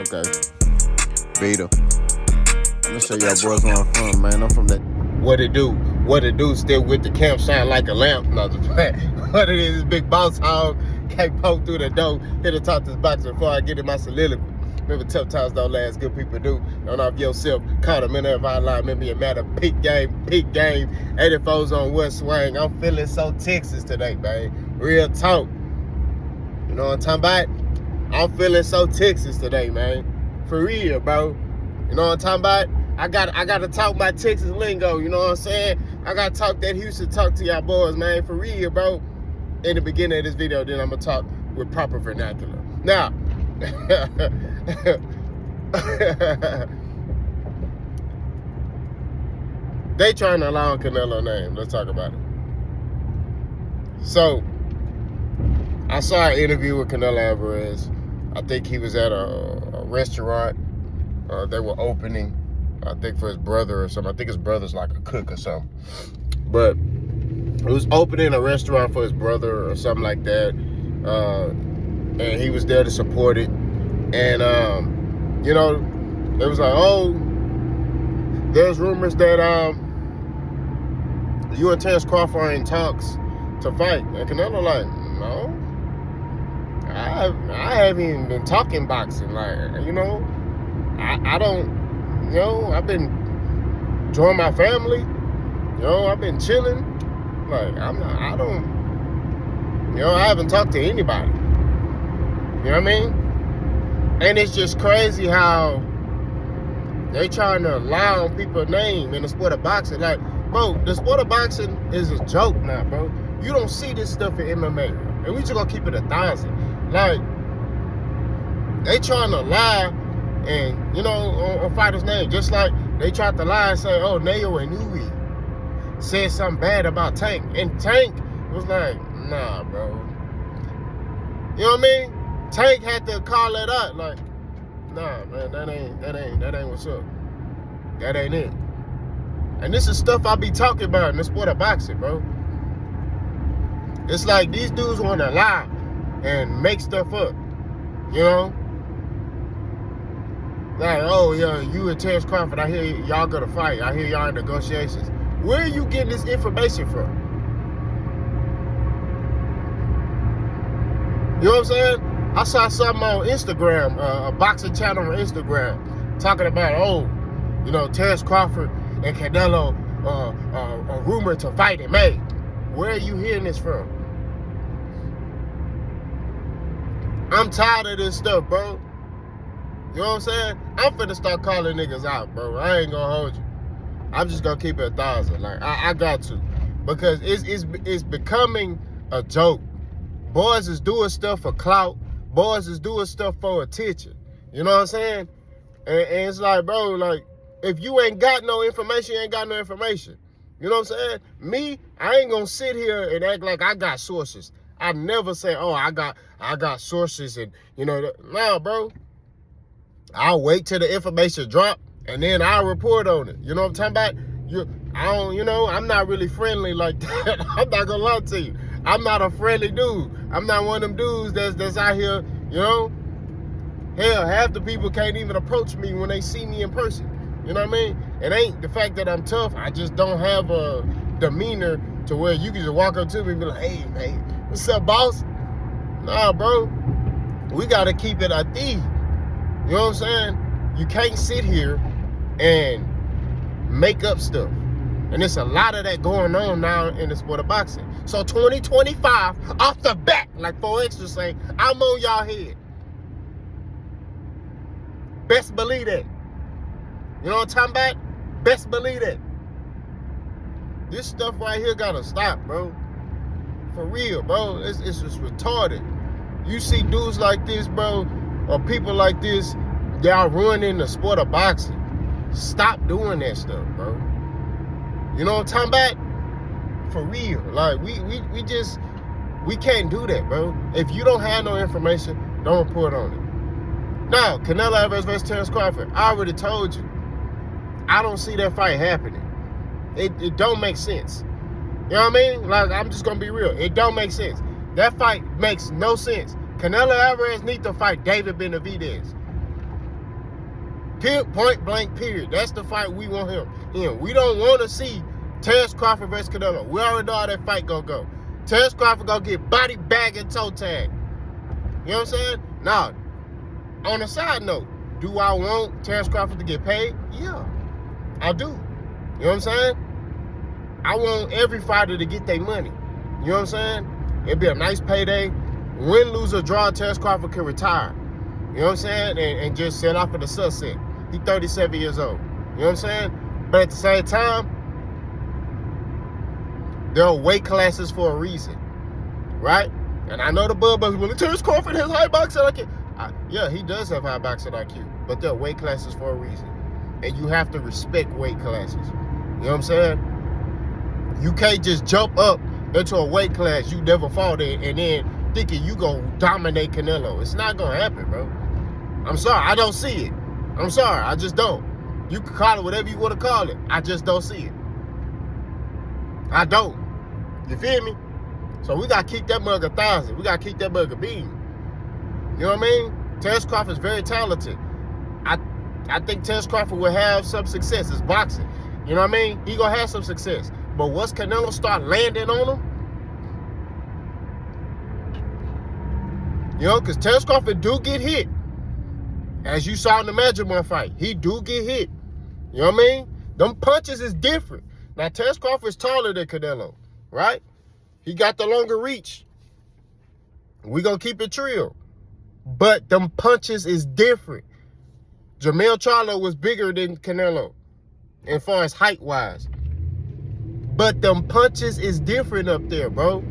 Okay. Vita. I'm gonna show y'all boys where I'm from, man. I'm from that. What it do? What it do? Still with the camp, shine like a lamp. No, what it is, big boss hog. Can't poke through the door. Here to talk this boxer before I get in my soliloquy. Remember, tough times don't last. Good people do. Don't off yourself. Caught a minute of our line. Remember, it matter. Peak game. 84's on West Swing. I'm feeling so Texas today, man. Real talk. You know what I'm talking about? I'm feeling so Texas today, man. For real, bro. You know what I'm talking about? I gotta talk my Texas lingo, you know what I'm saying? I gotta talk that Houston talk to y'all boys, man. For real, bro. In the beginning of this video, then I'm gonna talk with proper vernacular. Now, they trying to allow Canelo name. Let's talk about it. So, I saw an interview with Canelo Alvarez. I think he was at a restaurant. They were opening, I think, for his brother or something. I think his brother's like a cook or something. But it was opening a restaurant for his brother or something like that. And he was there to support it. And, you know, it was like, oh, there's rumors that you and Terence Crawford are in talks to fight. And Canelo like, no. I haven't even been talking boxing. Like, you know, I don't, you know, I've been enjoying my family. You know, I've been chilling. Like, I haven't talked to anybody. You know what I mean? And it's just crazy how they trying to lie on people's name in the sport of boxing. Like, bro, the sport of boxing is a joke now, bro. You don't see this stuff in MMA. And we just gonna keep it 1,000. Like, they trying to lie and, you know, on fighters' name. Just like they tried to lie and say, oh, Nayo Inoue said something bad about Tank. And Tank was like, nah, bro. You know what I mean? Tank had to call it out. Like, nah, man, that ain't what's up. That ain't it. And this is stuff I be talking about in the sport of boxing, bro. It's like these dudes want to lie and make stuff up, you know? Like, oh, yeah, you and Terence Crawford, I hear y'all gonna fight. I hear y'all in negotiations. Where are you getting this information from? You know what I'm saying? I saw something on Instagram, a boxing channel on Instagram, talking about, oh, you know, Terence Crawford and Canelo are rumored to fight in May. Where are you hearing this from? I'm tired of this stuff, bro. You know what I'm saying? I'm finna start calling niggas out, bro. I ain't gonna hold you. I'm just gonna keep it 1,000. Like, I got to. Because it's becoming a joke. Boys is doing stuff for clout. Boys is doing stuff for attention. You know what I'm saying? And it's like, bro, like, if you ain't got no information, you ain't got no information. You know what I'm saying? Me, I ain't gonna sit here and act like I got sources. I never say, oh, I got sources and, you know, nah, bro. I'll wait till the information drop and then I'll report on it. You know what I'm talking about? I'm not really friendly like that. I'm not gonna lie to you. I'm not a friendly dude. I'm not one of them dudes that's out here, you know? Hell, half the people can't even approach me when they see me in person. You know what I mean? It ain't the fact that I'm tough. I just don't have a demeanor to where you can just walk up to me and be like, hey, man, what's up, boss? Nah, bro. We got to keep it at thee. You know what I'm saying? You can't sit here and make up stuff. And there's a lot of that going on now in the sport of boxing. So 2025, off the bat, like 4Extra say, I'm on y'all head. Best believe that. You know what I'm talking about? Best believe that. This stuff right here gotta stop, bro. For real, bro. It's just retarded. You see dudes like this, bro, or people like this, y'all ruining the sport of boxing. Stop doing that stuff, bro. You know what I'm talking about? For real. Like, we can't do that, bro. If you don't have no information, don't report on it. Now, Canelo Alvarez versus Terence Crawford, I already told you. I don't see that fight happening. It don't make sense. You know what I mean? Like, I'm just gonna be real. It don't make sense. That fight makes no sense. Canelo Alvarez needs to fight David Benavidez. Point blank, period. That's the fight we want him in. We don't want to see Terence Crawford versus Canelo. We already know how that fight gonna go. Terence Crawford gonna get body bag and toe tag. You know what I'm saying? Now, on a side note, do I want Terence Crawford to get paid? Yeah, I do. You know what I'm saying? I want every fighter to get their money. You know what I'm saying? It'd be a nice payday. Win, lose, or draw, Terence Crawford can retire. You know what I'm saying? And just set off at the sunset. He's 37 years old. You know what I'm saying? But at the same time, there are weight classes for a reason. Right? And I know the buzzers, well, Terence Crawford has high boxing IQ. Yeah, he does have high boxing IQ. But there are weight classes for a reason. And you have to respect weight classes. You know what I'm saying? You can't just jump up into a weight class you never fought in and then thinking you gonna dominate Canelo. It's not gonna happen, bro. I'm sorry, I don't see it. I'm sorry, I just don't. You can call it whatever you want to call it. I just don't see it. I don't. You feel me? So we gotta keep that mug 1,000. We gotta keep that mug a beam. You know what I mean? Terence Crawford is very talented. I think Terence Crawford will have some success. It's boxing. You know what I mean? He gonna have some success. But once Canelo start landing on him, you know, because Terence Crawford do get hit. As you saw in the Magic Man fight, he do get hit. You know what I mean? Them punches is different. Now, Terence Crawford is taller than Canelo, right? He got the longer reach. We gonna keep it real. But them punches is different. Jermell Charlo was bigger than Canelo as far as height-wise. But them punches is different up there, bro.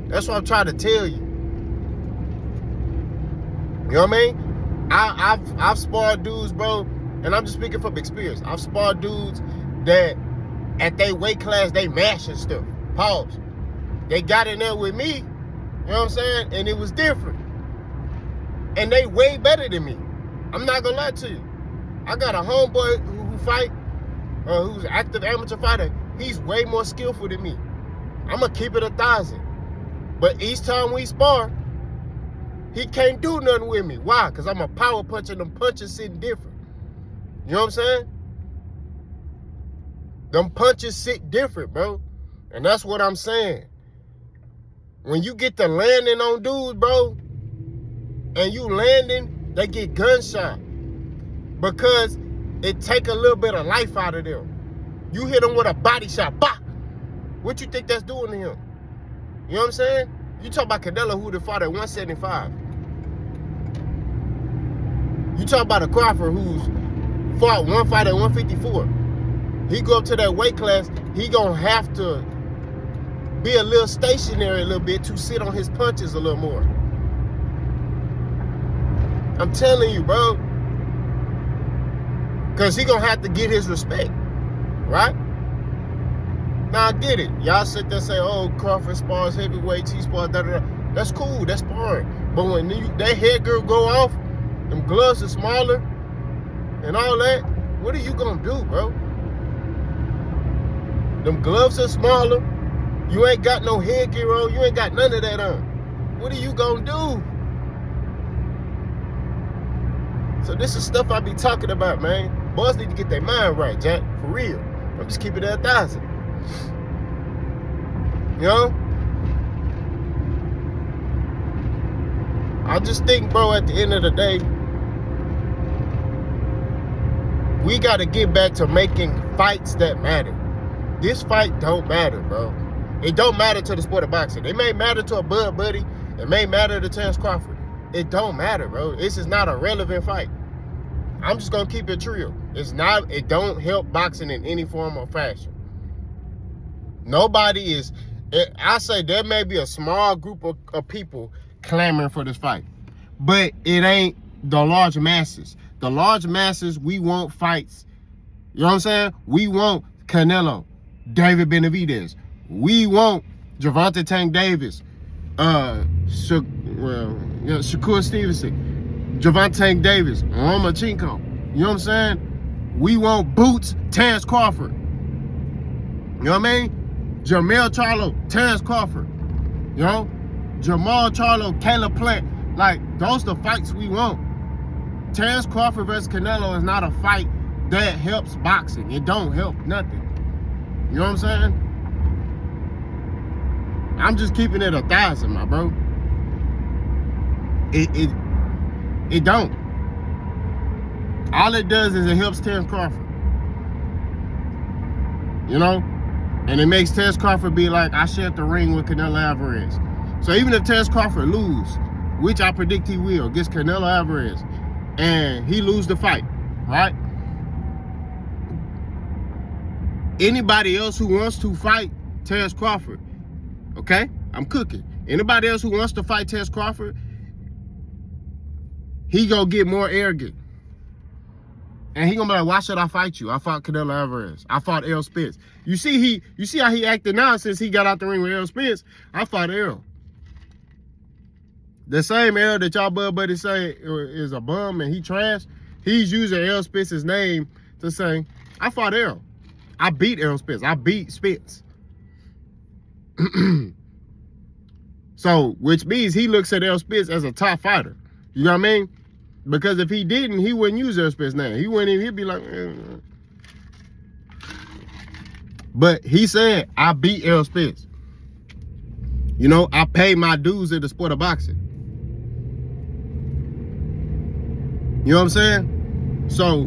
That's what I'm trying to tell you. You know what I mean? I've sparred dudes, bro, and I'm just speaking from experience. I've sparred dudes that at their weight class, they mashing stuff. Pause. They got in there with me, you know what I'm saying? And it was different. And they way better than me. I'm not gonna lie to you. I got a homeboy who fight, who's an active amateur fighter. He's way more skillful than me. I'm gonna keep it 1,000. But each time we spar, he can't do nothing with me. Why? Because I'm a power puncher and them punches sitting different. You know what I'm saying? Them punches sit different, bro. And that's what I'm saying. When you get to landing on dudes, bro, and you landing, they get gunshot. Because it take a little bit of life out of them. You hit them with a body shot, bah! What you think that's doing to him? You know what I'm saying? You talk about Canelo, who would have fought at 175. You talk about a Crawford who's fought one fight at 154. He go up to that weight class, he gonna have to be a little stationary a little bit to sit on his punches a little more. I'm telling you, bro. Because he gonna have to get his respect, right? Now, I get it. Y'all sit there and say, oh, Crawford spars heavyweights, he spars da-da-da. That's cool, that's sparring. But when that head girl go off, them gloves are smaller and all that, what are you gonna do, bro? Them gloves are smaller. You ain't got no headgear on. You ain't got none of that on. What are you gonna do? So this is stuff I be talking about, man. Boys need to get their mind right, Jack. For real. I'm just keeping it at 1,000. You know? I just think, bro, at the end of the day, we got to get back to making fights that matter. This fight don't matter, bro. It don't matter to the sport of boxing. It may matter to a Bud Buddy. It may matter to Terence Crawford. It don't matter, bro. This is not a relevant fight. I'm just gonna keep it real. It don't help boxing in any form or fashion. Nobody is, I say there may be a small group of people clamoring for this fight, but it ain't the large masses. The large masses, we want fights. You know what I'm saying? We want Canelo, David Benavidez. We want Gervonta Tank Davis, Shakur Stevenson, Gervonta Tank Davis, Lomachenko. You know what I'm saying? We want Boots, Terence Crawford. You know what I mean? Jermell Charlo, Terence Crawford. You know? Jamal Charlo, Caleb Plant. Like, those the fights we want. Terrence Crawford versus Canelo is not a fight that helps boxing. It don't help nothing. You know what I'm saying? I'm just keeping it 1,000, my bro. It don't. All it does is it helps Terrence Crawford. You know? And it makes Terrence Crawford be like, I shared the ring with Canelo Alvarez. So even if Terrence Crawford lose, which I predict he will, against Canelo Alvarez, and he lose the fight, right? Anybody else who wants to fight Terrence Crawford, okay? I'm cooking. Anybody else who wants to fight Terrence Crawford, he gonna get more arrogant. And he gonna be like, why should I fight you? I fought Canelo Alvarez. I fought Errol Spence. You see how he acted now since he got out the ring with Errol Spence? I fought Errol. The same Errol that y'all buddy say is a bum and he trash, he's using Errol Spence's name to say, I fought Errol. I beat Errol Spence. I beat Spence. So, which means he looks at Errol Spence as a top fighter. You know what I mean? Because if he didn't, he wouldn't use Errol Spence's name. He wouldn't even, he'd be like, But he said, I beat Errol Spence. You know, I paid my dues in the sport of boxing. You know what I'm saying? So,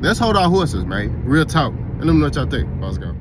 let's hold our horses, man. Real talk. And let me know what y'all think. Let's go.